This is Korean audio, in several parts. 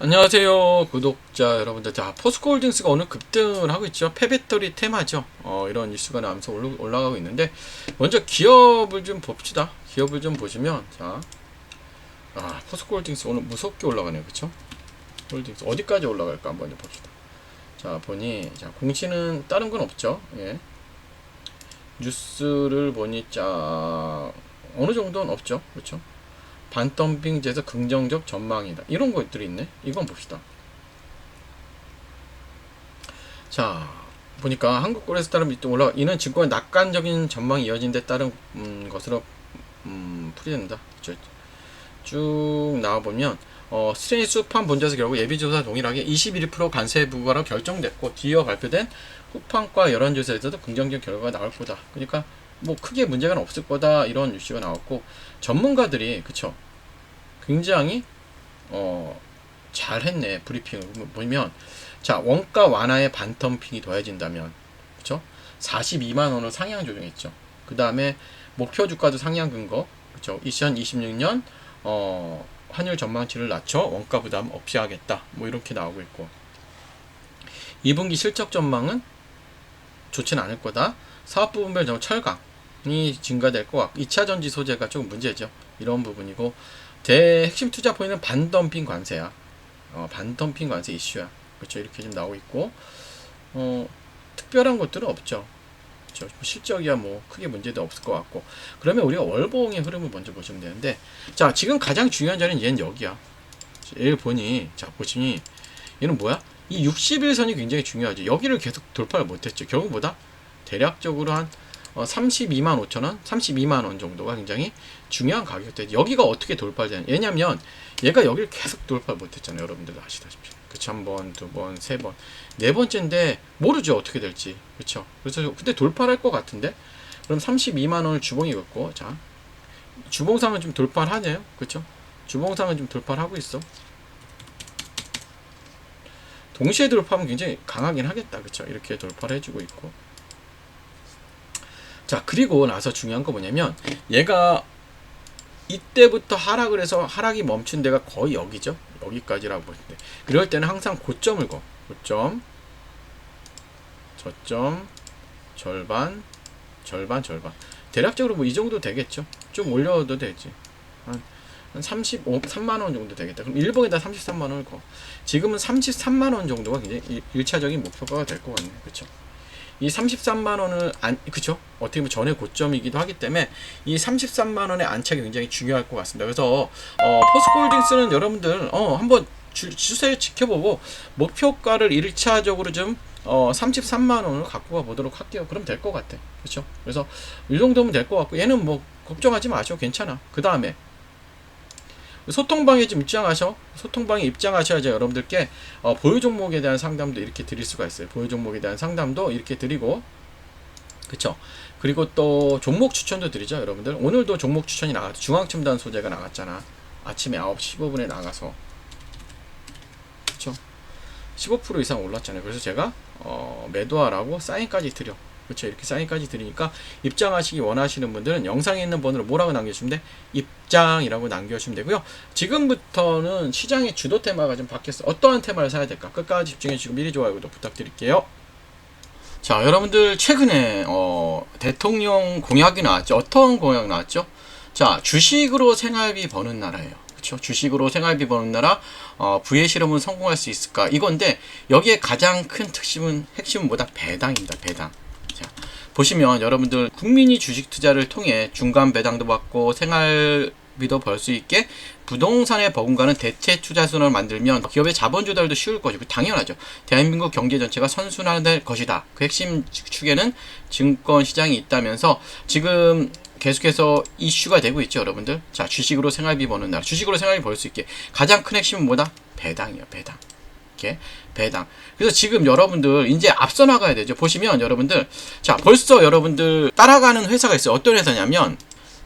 안녕하세요 구독자 여러분들. 자, 포스코홀딩스가 오늘 급등을 하고 있죠. 폐배터리 테마죠. 이런 이슈가 나오면서 올라가고 있는데, 먼저 기업을 좀 봅시다. 기업을 좀 보시면, 자, 포스코홀딩스 오늘 무섭게 올라가네요. 그쵸? 홀딩스 어디까지 올라갈까 한번 좀 봅시다. 자, 보니, 자, 공시는 다른 건 없죠. 예. 뉴스를 보니, 자, 어느 정도는 없죠. 그쵸? 반덤핑제에서 긍정적 전망이다. 이런 것들이 있네. 이건 봅시다. 자, 보니까 한국거래소 따른 밑도 올라가. 이는 증권의 낙관적인 전망이 이어진 데 따른 것으로 풀이된다. 쭉 나와보면 스트레이 수판 본자에서 결국 예비조사 동일하게 21% 관세 부과로 결정됐고, 뒤이어 발표된 후판과 여론조사에서도 긍정적 결과가 나올 거다. 그러니까 뭐 크게 문제가 없을 거다, 이런 뉴스가 나왔고, 전문가들이 그쵸 굉장히 잘했네. 브리핑을 보면, 자, 원가 완화에 반덤핑이 더해진다면, 그쵸 42만원을 상향 조정했죠. 그 다음에 목표 주가도 상향 근거, 그쵸 2026년 환율 전망치를 낮춰 원가 부담 없이 하겠다, 뭐 이렇게 나오고 있고, 2분기 실적 전망은 좋지는 않을 거다. 사업 부분별 철강이 증가될 것 같고, 2차 전지 소재가 조금 문제죠. 이런 부분이고, 핵심 투자 포인트는 반덤핑 관세야. 반덤핑 관세 이슈야. 그렇죠. 이렇게 좀 나오고 있고, 특별한 것들은 없죠. 그렇죠. 실적이야 뭐 크게 문제도 없을 것 같고. 그러면 우리가 월봉의 흐름을 먼저 보시면 되는데, 자, 지금 가장 중요한 자리는 얘는 여기야. 얘를 보니, 자, 보시니, 얘는 뭐야? 이 60일선이 굉장히 중요하죠. 여기를 계속 돌파를 못했죠. 결국 보다 대략적으로 한 32만 5천원, 32만원 정도가 굉장히 중요한 가격대. 여기가 어떻게 돌파되냐. 왜냐면 얘가 여기를 계속 돌파를 못했잖아요. 여러분들도 아시다시피. 그쵸. 한 번, 두 번, 세 번, 네 번째인데 모르죠. 어떻게 될지. 그쵸. 그래서 그때 돌파를 할 것 같은데, 그럼 32만원을 주봉이 긋고, 자, 주봉상은 좀 돌파를 하네요. 그쵸. 주봉상은 좀 돌파를 하고 있어. 동시에 돌파하면 굉장히 강하긴 하겠다. 그쵸. 이렇게 돌파를 해주고 있고. 자, 그리고 나서 중요한 거 뭐냐면, 얘가 이때부터 하락을 해서 하락이 멈춘 데가 거의 여기죠. 여기까지라고 보시면 돼. 그럴 때는 항상 고점을 거. 고점, 저점, 절반, 절반, 절반. 대략적으로 뭐 이 정도 되겠죠. 좀 올려도 되지. 한 33만원 정도 되겠다. 그럼 일봉에다 33만원을 거. 지금은 33만원 정도가 굉장히 1차적인 목표가가 될 것 같네. 그쵸. 이 33만원을 그쵸? 어떻게 보면 전에 고점이기도 하기 때문에 이 33만원의 안착이 굉장히 중요할 것 같습니다. 그래서 포스코홀딩스는 여러분들 한번 추세 지켜보고 목표가를 1차적으로 좀 33만원을 갖고 가보도록 할게요. 그럼 될 것 같아. 그쵸? 그래서 이 정도면 될 것 같고, 얘는 뭐 걱정하지 마시고 괜찮아. 그 다음에 소통방에 좀 소통방에 입장하셔야죠. 여러분들께 보유 종목에 대한 상담도 이렇게 드릴 수가 있어요. 보유 종목에 대한 상담도 이렇게 드리고, 그쵸. 그리고 또 종목 추천도 드리죠. 여러분들 오늘도 종목 추천이 나갔죠. 중앙첨단 소재가 나갔잖아. 아침에 9시 15분에 나가서, 그쵸. 15% 이상 올랐잖아요. 그래서 제가 매도하라고 사인까지 드려. 그렇죠. 이렇게 사인까지 드리니까, 입장하시기 원하시는 분들은 영상에 있는 번호로 뭐라고 남겨주시면 돼? 입장이라고 남겨주시면 되고요. 지금부터는 시장의 주도 테마가 좀 바뀌었어. 어떠한 테마를 사야 될까? 끝까지 집중해 주시고 미리 좋아요, 구독 부탁드릴게요. 자, 여러분들 최근에 대통령 공약이 나왔죠. 어떤 공약 나왔죠? 자, 주식으로 생활비 버는 나라예요. 그렇죠? 주식으로 생활비 버는 나라, 부의 실험은 성공할 수 있을까? 이건데, 여기에 가장 큰 핵심은 뭐다? 배당입니다. 배당. 자, 보시면 여러분들 국민이 주식 투자를 통해 중간 배당도 받고 생활비도 벌 수 있게 부동산에 버금가는 대체 투자 수단을 만들면 기업의 자본 조달도 쉬울 것이고, 당연하죠. 대한민국 경제 전체가 선순환될 것이다. 그 핵심 축에는 증권 시장이 있다면서 지금 계속해서 이슈가 되고 있죠. 여러분들, 자, 주식으로 생활비 버는 나라, 주식으로 생활비 벌 수 있게 가장 큰 핵심은 뭐다? 배당이에요. 배당. 배당. 그래서 지금 여러분들 이제 앞서 나가야 되죠. 보시면 여러분들, 자, 벌써 여러분들 따라가는 회사가 있어요. 어떤 회사냐면,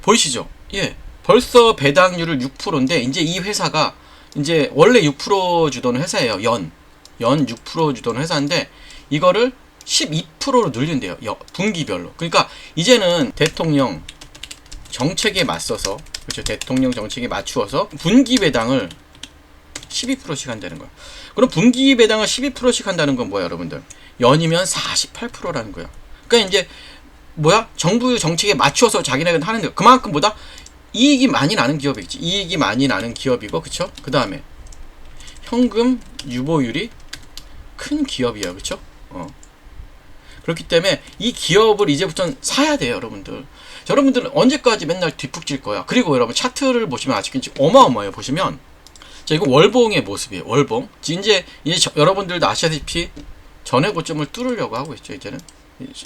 보이시죠? 예, 벌써 배당률을 6%인데 이제 이 회사가 이제 원래 6% 주던 회사예요. 연 6% 주던 회사인데 이거를 12%로 늘린대요. 분기별로. 그러니까 이제는 대통령 정책에 맞서서, 그렇죠, 대통령 정책에 맞추어서 분기 배당을 12%씩 한다는 거야. 그럼 분기 배당을 12%씩 한다는 건 뭐야, 여러분들? 연이면 48%라는 거야. 그러니까 이제 뭐야? 정부 정책에 맞춰서 자기네가 하는 거. 그만큼 보다 이익이 많이 나는 기업이겠지. 이익이 많이 나는 기업이고, 그쵸? 그 다음에 현금 유보율이 큰 기업이야, 그쵸? 그렇기 때문에 이 기업을 이제부터는 사야 돼요, 여러분들. 여러분들은 언제까지 맨날 뒷북질 거야. 그리고 여러분 차트를 보시면 아직까지 어마어마해요. 보시면 자, 이거 월봉의 모습이에요. 월봉. 이제 여러분들도 아시다시피 전의 고점을 뚫으려고 하고 있죠. 이제는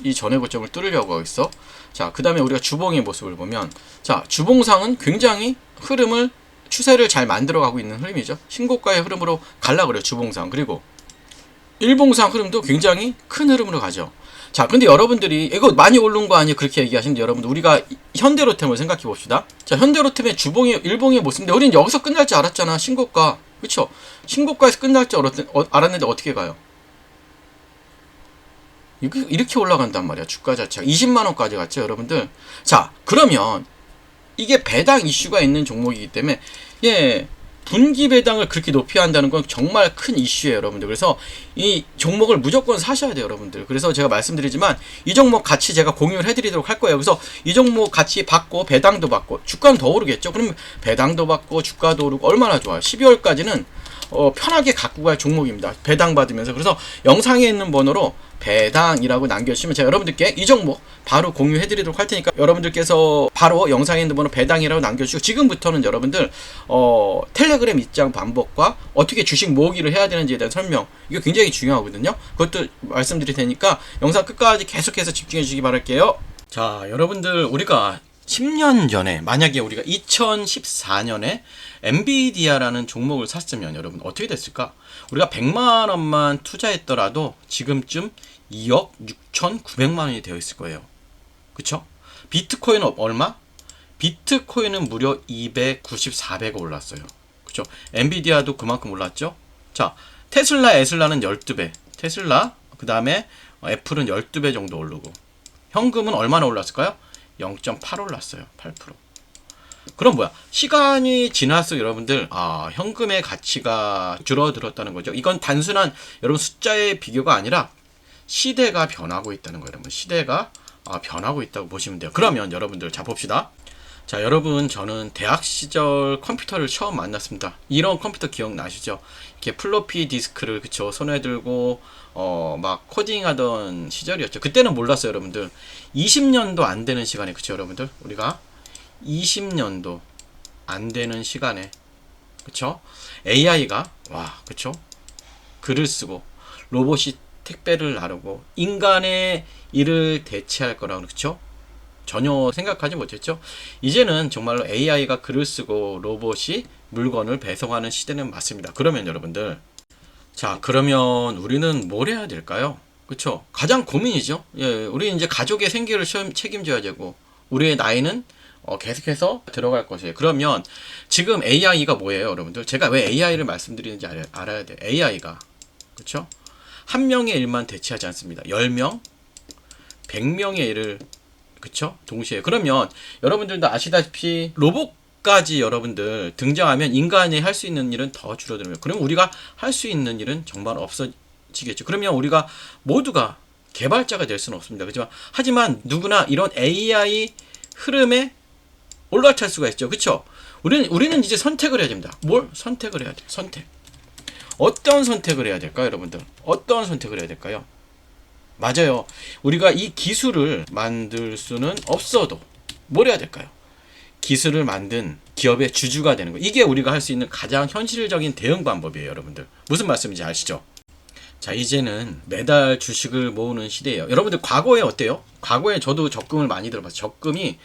이 전의 고점을 뚫으려고 하고 있어. 자, 그 다음에 우리가 주봉의 모습을 보면, 자, 주봉상은 굉장히 흐름을 추세를 잘 만들어가고 있는 흐름이죠. 신고가의 흐름으로 갈라 그래요, 주봉상. 그리고 일봉상 흐름도 굉장히 큰 흐름으로 가죠. 자, 근데 여러분들이 이거 많이 오른 거 아니에요? 그렇게 얘기하시는데, 여러분들 우리가 현대로템을 생각해 봅시다. 자, 현대로템의 주봉의 일봉의 모습인데 우리는 여기서 끝날 줄 알았잖아. 신고가, 그쵸? 신고가에서 끝날 줄 알았는데 어떻게 가요? 이렇게 올라간단 말이야. 주가 자체가 20만원까지 갔죠, 여러분들. 자, 그러면 이게 배당 이슈가 있는 종목이기 때문에, 예, 분기 배당을 그렇게 높이 한다는 건 정말 큰 이슈예요, 여러분들. 그래서 이 종목을 무조건 사셔야 돼요, 여러분들. 그래서 제가 말씀드리지만 이 종목 같이 제가 공유를 해드리도록 할 거예요. 그래서 이 종목 같이 받고 배당도 받고 주가는 더 오르겠죠. 그러면 배당도 받고 주가도 오르고 얼마나 좋아요. 12월까지는 편하게 갖고 갈 종목입니다. 배당 받으면서. 그래서 영상에 있는 번호로 배당이라고 남겨주시면 제가 여러분들께 이 종목 바로 공유해 드리도록 할 테니까 여러분들께서 바로 영상에 있는 번호 배당이라고 남겨주시고, 지금부터는 여러분들 텔레그램 입장 방법과 어떻게 주식 모으기를 해야 되는지에 대한 설명, 이거 굉장히 중요하거든요. 그것도 말씀드릴 테니까 영상 끝까지 계속해서 집중해 주시기 바랄게요. 자, 여러분들 우리가 10년 전에, 만약에 우리가 2014년에 엔비디아라는 종목을 샀으면 여러분 어떻게 됐을까? 우리가 100만원만 투자했더라도 지금쯤 2억 6,900만원이 되어 있을 거예요. 그쵸? 비트코인은 얼마? 비트코인은 무려 294배가 올랐어요. 그쵸? 엔비디아도 그만큼 올랐죠? 자, 테슬라, 에슬라는 12배. 테슬라, 그 다음에 애플은 12배 정도 오르고, 현금은 얼마나 올랐을까요? 0.8 올랐어요. 8%. 그럼 뭐야? 시간이 지날수록 여러분들, 현금의 가치가 줄어들었다는 거죠. 이건 단순한 여러분 숫자의 비교가 아니라 시대가 변하고 있다는 거예요. 여러분, 시대가 변하고 있다고 보시면 돼요. 그러면 여러분들, 자 봅시다. 자, 여러분, 저는 대학 시절 컴퓨터를 처음 만났습니다. 이런 컴퓨터 기억나시죠? 이렇게 플로피 디스크를, 그쵸, 손에 들고 막 코딩하던 시절이었죠. 그때는 몰랐어요, 여러분들. 20년도 안 되는 시간에, 그쵸, 여러분들, 우리가 20년도 안 되는 시간에, 그쵸, AI가 그쵸, 글을 쓰고 로봇이 택배를 나르고 인간의 일을 대체할 거라고, 그쵸, 전혀 생각하지 못했죠. 이제는 정말로 AI가 글을 쓰고 로봇이 물건을 배송하는 시대는 맞습니다. 그러면 여러분들, 자, 그러면 우리는 뭘 해야 될까요? 그쵸? 가장 고민이죠. 예, 우리 이제 가족의 생계를 책임져야 되고, 우리의 나이는 계속해서 들어갈 것이에요. 그러면 지금 AI가 뭐예요, 여러분들? 제가 왜 AI를 말씀드리는지 알아야 돼요. AI가, 그쵸? 한 명의 일만 대체하지 않습니다. 10명, 100명의 일을, 그쵸? 동시에. 그러면 여러분들도 아시다시피 로봇까지 여러분들 등장하면 인간이 할 수 있는 일은 더 줄어들어요. 그럼 우리가 할 수 있는 일은 정말 없어지겠죠. 그러면 우리가 모두가 개발자가 될 수는 없습니다. 그렇지만 하지만 누구나 이런 AI 흐름에 올라탈 수가 있죠. 그쵸? 우리는 이제 선택을 해야 됩니다. 뭘 선택을 해야 돼요? 선택. 어떤 선택을 해야 될까요, 여러분들? 어떤 선택을 해야 될까요? 맞아요. 우리가 이 기술을 만들 수는 없어도 뭘 해야 될까요? 기술을 만든 기업의 주주가 되는 거. 이게 우리가 할 수 있는 가장 현실적인 대응 방법이에요, 여러분들. 무슨 말씀인지 아시죠? 자, 이제는 매달 주식을 모으는 시대예요. 여러분들 과거에 어때요? 과거에 저도 적금을 많이 들어봤어요. 적금이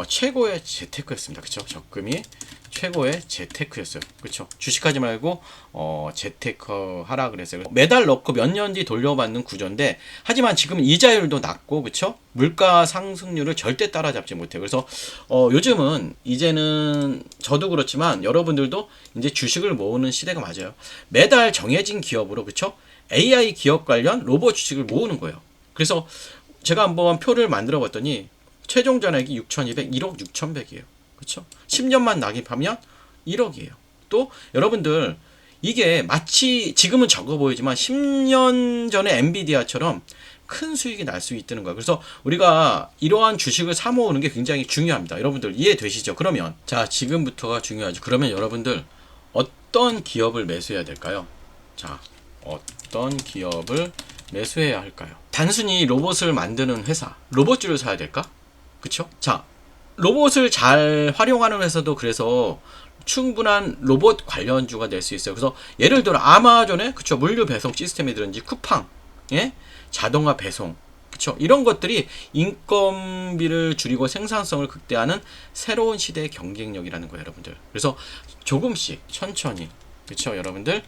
최고의 재테크였습니다. 그쵸? 적금이 최고의 재테크였어요. 그쵸? 주식하지 말고 재테크 하라 그랬어요. 매달 넣고 몇 년 뒤 돌려받는 구조인데, 하지만 지금 이자율도 낮고, 그쵸? 물가 상승률을 절대 따라잡지 못해요. 그래서 요즘은 이제는 저도 그렇지만 여러분들도 이제 주식을 모으는 시대가 맞아요. 매달 정해진 기업으로, 그쵸? AI 기업 관련 로봇 주식을 모으는 거예요. 그래서 제가 한번 표를 만들어 봤더니 최종 잔액이 6,200, 1억 6,100이에요. 그쵸? 10년만 납입하면 1억이에요. 또 여러분들 이게 마치 지금은 적어 보이지만 10년 전에 엔비디아처럼 큰 수익이 날 수 있다는 거야. 그래서 우리가 이러한 주식을 사 모으는 게 굉장히 중요합니다. 여러분들 이해되시죠? 그러면 자, 지금부터가 중요하죠. 그러면 여러분들 어떤 기업을 매수해야 될까요? 자, 어떤 기업을 매수해야 할까요? 단순히 로봇을 만드는 회사, 로봇주를 사야 될까? 그쵸? 자, 로봇을 잘 활용하는 회사도 그래서 충분한 로봇 관련주가 될 수 있어요. 그래서 예를 들어 아마존에 그쵸, 물류 배송 시스템이든지 쿠팡, 예? 자동화 배송, 그쵸, 이런 것들이 인건비를 줄이고 생산성을 극대화하는 새로운 시대의 경쟁력이라는 거예요, 여러분들. 그래서 조금씩 천천히, 그쵸, 여러분들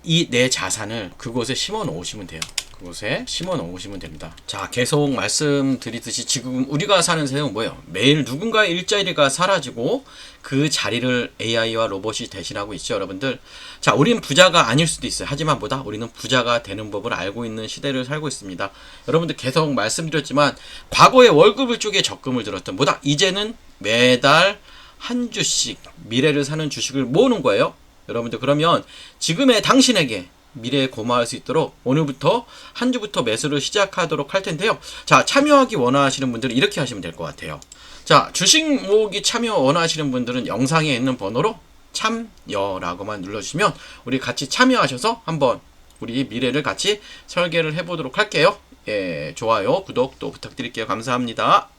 이 내 자산을 그곳에 심어 놓으시면 돼요. 그곳에 심어 놓으시면 됩니다. 자, 계속 말씀드리듯이 지금 우리가 사는 세상은 뭐예요? 매일 누군가의 일자리가 사라지고 그 자리를 AI와 로봇이 대신하고 있죠, 여러분들. 자, 우린 부자가 아닐 수도 있어요. 하지만 뭐다? 우리는 부자가 되는 법을 알고 있는 시대를 살고 있습니다. 여러분들 계속 말씀드렸지만 과거에 월급을 쪽에 적금을 들었던 뭐다? 이제는 매달 한 주씩 미래를 사는 주식을 모으는 거예요. 여러분들, 그러면 지금의 당신에게 미래에 고마울 수 있도록 오늘부터 한 주부터 매수를 시작하도록 할 텐데요. 자, 참여하기 원하시는 분들은 이렇게 하시면 될 것 같아요. 자, 주식 모으기 참여 원하시는 분들은 영상에 있는 번호로 참여라고만 눌러주시면 우리 같이 참여하셔서 한번 우리 미래를 같이 설계를 해보도록 할게요. 예, 좋아요, 구독 또 부탁드릴게요. 감사합니다.